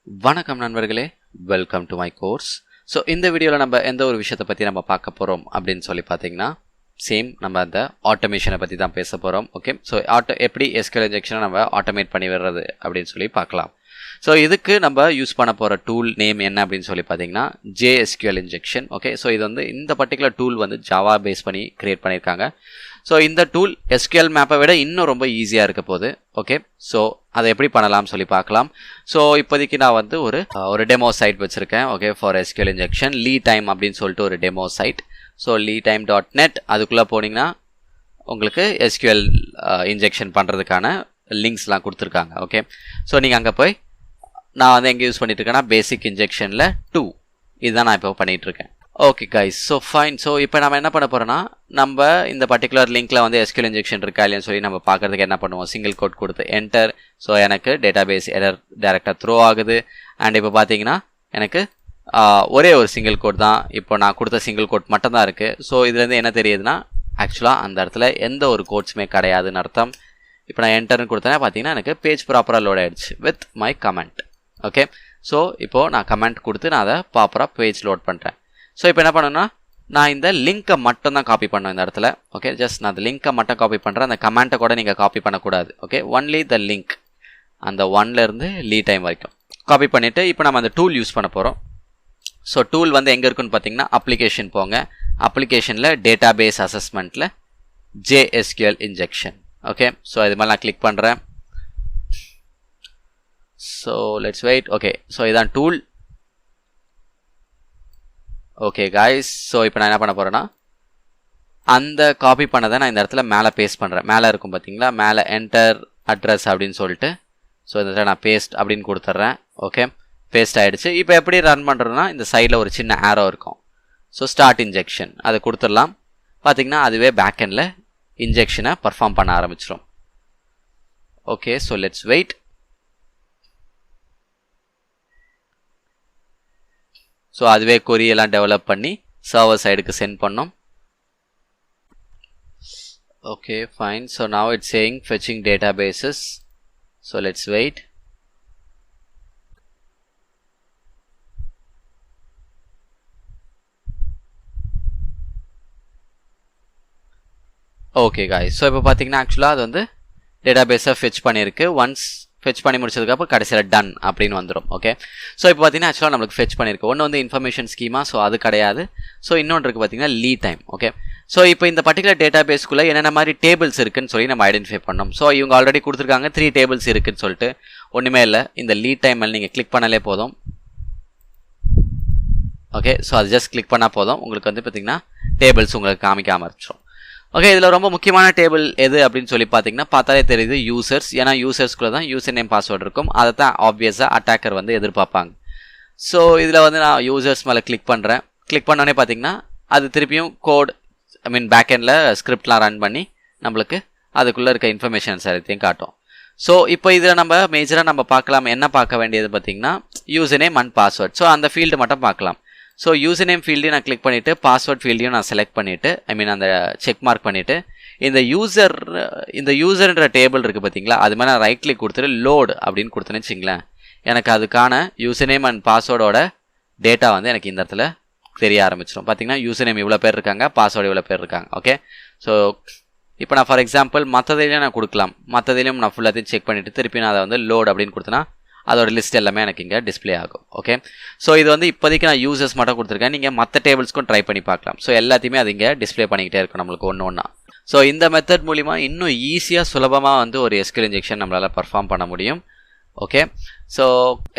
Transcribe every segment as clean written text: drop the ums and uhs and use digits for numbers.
வணக்கம் நண்பர்களே, welcome to my course. So இந்த வீடியோவில் நம்ம எந்த ஒரு விஷயத்தை பற்றி நம்ம பார்க்க போகிறோம் அப்படின்னு சொல்லி பார்த்தீங்கன்னா, சேம் நம்ம அந்த ஆட்டோமேஷனை பற்றி தான் பேச போகிறோம். ஓகே, ஸோ எப்படி SQL இன்ஜெக்ஷனை நம்ம ஆட்டோமேட் பண்ணி விடுறது அப்படின்னு சொல்லி பார்க்கலாம். ஸோ இதுக்கு நம்ம யூஸ் பண்ண போகிற டூல் நேம் என்ன அப்படின்னு சொல்லி பார்த்தீங்கன்னா JSQL இன்ஜெக்ஷன். ஓகே, ஸோ இது வந்து இந்த பர்டிகுலர் டூல் வந்து ஜாவா பேஸ் பண்ணி கிரியேட் பண்ணியிருக்காங்க. ஸோ இந்த டூல் SQL மேப்பை விட இன்னும் ரொம்ப ஈஸியாக இருக்க போகுது. ஓகே, ஸோ அதை எப்படி பண்ணலாம்னு சொல்லி பார்க்கலாம். ஸோ இப்போதைக்கு நான் வந்து ஒரு டெமோ சைட் வச்சுருக்கேன். ஓகே, ஃபார் SQL இன்ஜெக்ஷன் லீடைம் அப்படின்னு சொல்லிட்டு ஒரு டெமோ சைட். ஸோ leetime.net அதுக்குள்ளே போனீங்கன்னா உங்களுக்கு SQL இன்ஜெக்ஷன் பண்ணுறதுக்கான லிங்க்ஸ்லாம் கொடுத்துருக்காங்க. ஓகே, ஸோ நீங்கள் அங்கே போய் நான் வந்து எங்கே யூஸ் பண்ணிட்டு இருக்கேன்னா பேசிக் இன்ஜெக்ஷனில் 2 இதுதான் நான் இப்போ பண்ணிகிட்ருக்கேன். Okay guys, so fine. So இப்போ நம்ம என்ன பண்ண போகிறோன்னா, நம்ம இந்த பர்டிகுலர் லிங்க்கில் வந்து SQL இன்ஜெக்ஷன் இருக்கா இல்லைன்னு சொல்லி நம்ம பார்க்குறதுக்கு என்ன பண்ணுவோம், சிங்கிள் கோட் கொடுத்து என்டர். ஸோ எனக்கு டேட்டாபேஸ் எரர் டேரெக்டாக த்ரோ ஆகுது. அண்ட் இப்போ பார்த்தீங்கன்னா எனக்கு ஒரே ஒரு சிங்கிள் கோட் தான், இப்போ நான் கொடுத்த சிங்கிள் கோட் மட்டும் தான் இருக்குது. ஸோ இதுலேருந்து என்ன தெரியுதுன்னா, ஆக்சுவலாக அந்த இடத்துல எந்த ஒரு கோட்ஸுமே கிடையாதுன்னு அர்த்தம். இப்போ நான் என்டர்னு கொடுத்தேன்னா பார்த்தீங்கன்னா எனக்கு பேஜ் ப்ராப்பராக லோட் ஆகிடுச்சு with my comment. Okay, so இப்போது நான் கமெண்ட் கொடுத்து நான் அதை ப்ராப்பராக பேஜ் லோட் பண்ணுறேன். ஸோ இப்போ என்ன பண்ணணும்னா, நான் இந்த லிங்க்கை மட்டும் தான் காப்பி பண்ணேன் இந்த இடத்துல. ஓகே, ஜஸ்ட் நான் அந்த லிங்க்கை மட்டும் காப்பி பண்ணுறேன். அந்த கமெண்ட்டை கூட நீங்கள் காப்பி பண்ணக்கூடாது. ஓகே, ஒன்லி த லிங்க், அந்த 1லேருந்து லீடைம் வரைக்கும் காப்பி பண்ணிவிட்டு இப்போ நம்ம அந்த டூல் யூஸ் பண்ண போகிறோம். ஸோ டூல் வந்து எங்கே இருக்குன்னு பார்த்தீங்கன்னா, அப்ளிகேஷன் போங்க. அப்ளிகேஷனில் டேட்டாபேஸ் அசஸ்மெண்ட்டில் JSQL இன்ஜெக்ஷன். ஓகே, ஸோ இது மாதிரி நான் கிளிக் பண்ணுறேன். So let's wait. Okay, so இதான் டூல். ஓகே காய்ஸ், ஸோ இப்போ நான் என்ன பண்ண போகிறேன்னா, அந்த காப்பி பண்ணதை நான் இந்த இடத்துல மேலே பேஸ்ட் பண்ணுறேன். மேலே இருக்கும் பார்த்தீங்களா, மேலே என்டர் அட்ரஸ் அப்படின்னு சொல்லிட்டு, ஸோ இந்த இடத்துல நான் பேஸ்ட் அப்படின்னு கொடுத்துட்றேன். ஓகே, பேஸ்ட் ஆகிடுச்சு. இப்போ எப்படி ரன் பண்ணுறதுனா, இந்த சைடில் ஒரு சின்ன ஆரோ இருக்கும். ஸோ ஸ்டார்ட் இன்ஜெக்ஷன் அதை கொடுத்துடலாம். பார்த்தீங்கன்னா அதுவே பேக்கெண்டில் இன்ஜெக்ஷனை பர்ஃபார்ம் பண்ண ஆரம்பிச்சிடும். Okay, so let's wait. So அதுவே கொரியெல்லாம் டெவலப் பண்ணி சர்வர் சைடுக்கு சென்ட் பண்ணோம். Okay fine. So now it's saying fetching databases. So let's wait. Okay guys, so இப்போ பார்த்தீங்கன்னா ஆக்சுவலாக அது வந்து டேட்டாபேஸை ஃபெச் பண்ணியிருக்கு. ஒன்ஸ் ஃபெச் பண்ணி முடிச்சதுக்கப்புறம் கடைசியில் டன் அப்படின்னு வந்துடும். ஓகே, ஸோ இப்போ பார்த்தீங்கன்னா ஆக்சுவலாக நம்மளுக்கு ஃபெச் பண்ணியிருக்கு. ஒன்று வந்து இன்ஃபர்மேஷன் ஸ்கீமா, ஸோ அது கிடையாது. ஸோ இன்னொன்று இருக்குது பார்த்தீங்கன்னா லீடைம். ஓகே, ஸோ இப்போ இந்த பர்டிகுலர் டேட்டாபேஸ்க்குள்ளே என்னென்ன மாதிரி டேபிள்ஸ் இருக்குன்னு சொல்லி நம்ம ஐடென்டிஃபை பண்ணோம். ஸோ இவங்க ஆல்ரெடி கொடுத்துருக்காங்க 3 டேபிள்ஸ் இருக்குன்னு சொல்லிட்டு. ஒன்றுமே இல்லை, இந்த லீடைமில் நீங்கள் கிளிக் பண்ணாலே போதும். ஓகே, ஸோ அது ஜஸ்ட் கிளிக் பண்ணால் போதும், உங்களுக்கு வந்து பார்த்தீங்கன்னா டேபிள்ஸ் உங்களுக்கு காமிக்க ஆரம்பிச்சிடும். ஓகே, இதில் ரொம்ப முக்கியமான டேபிள் எது அப்படின்னு சொல்லி பார்த்தீங்கன்னா, பார்த்தாலே தெரியுது யூசர்ஸ். ஏன்னா யூசர்ஸ்குள்ளே தான் யூசர் நேம் பாஸ்வேர்டு இருக்கும். அதை தான் ஆப்வியஸாக அட்டாக்கர் வந்து எதிர்பார்ப்பாங்க. ஸோ இதில் வந்து நான் யூசர்ஸ் மேலே கிளிக் பண்ணுறேன். கிளிக் பண்ணோடனே பார்த்தீங்கன்னா அது திருப்பியும் கோட் பேக்கெண்டில் ஸ்கிரிப்ட்லாம் ரன் பண்ணி நம்மளுக்கு அதுக்குள்ளே இருக்க இன்ஃபர்மேஷன்ஸ் எல்லாத்தையும் காட்டும். ஸோ இப்போ இதில் நம்ம மேஜராக நம்ம பார்க்கலாம், என்ன பார்க்க வேண்டியது பார்த்தீங்கன்னா user name and password. So அந்த ஃபீல்டு மட்டும் பார்க்கலாம். ஸோ யூசர் நேம் ஃபீல்டையும் நான் கிளிக் பண்ணிவிட்டு பாஸ்வேர்ட் ஃபீல்டையும் நான் செலக்ட் பண்ணிவிட்டு அந்த செக் மார்க் பண்ணிவிட்டு இந்த யூசர்ன்ற டேபிள் இருக்குது பார்த்தீங்களா, அது மாதிரி நான் ரைட் கிளிக் கொடுத்துட்டு லோடு அப்படின்னு கொடுத்தேன்னு வச்சிங்களேன், எனக்கு அதுக்கான யூசர் நேம் அண்ட் பாஸ்வேர்டோட டேட்டா வந்து எனக்கு இந்த இடத்துல தெரிய ஆரம்பிச்சிடும். பார்த்தீங்கன்னா யூசர் நேம் இவ்வளோ பேர் இருக்காங்க, பாஸ்வேர்டு இவ்வளோ பேர் இருக்காங்க. ஓகே, ஸோ இப்போ நான் ஃபார் எக்ஸாம்பிள் மற்றதையிலையும் நான் கொடுக்கலாம். மற்றதையிலையும் நான் ஃபுல்லாத்தையும் செக் பண்ணிவிட்டு திருப்பி நான் அதை வந்து லோடு அப்படின்னு கொடுத்தேன்னா அதோட லிஸ்ட் எல்லாமே எனக்கு இங்கே டிஸ்பிளே ஆகும். ஓகே, ஸோ இது வந்து இப்போதைக்கு நான் யூசர்ஸ் மட்டும் கொடுத்துருக்கேன். நீங்கள் மற்ற டேபிள்ஸ்க்கும் ட்ரை பண்ணி பார்க்கலாம். ஸோ எல்லாத்தையுமே அது இங்கே டிஸ்பிளே பண்ணிக்கிட்டே இருக்கும் நம்மளுக்கு ஒன்று ஒன்றா. ஸோ இந்த மெத்தட் மூலிமா இன்னும் ஈஸியாக சுலபமாக வந்து ஒரு SQL இன்ஜெக்ஷன் நம்மளால் பர்ஃபார்ம் பண்ண முடியும். ஓகே, ஸோ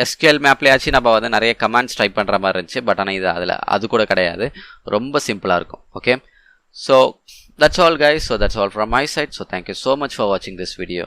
SQL மேப்லேயாச்சும் நம்ம வந்து நிறைய கமாண்ட்ஸ் டைப் பண்ணுற மாதிரி இருந்துச்சு. பட் ஆனால் அது கூட கிடையாது, ரொம்ப சிம்பிளாக இருக்கும். Okay, so that's all guys. So that's all from my side. So thank you so much for வாட்சிங் திஸ் வீடியோ.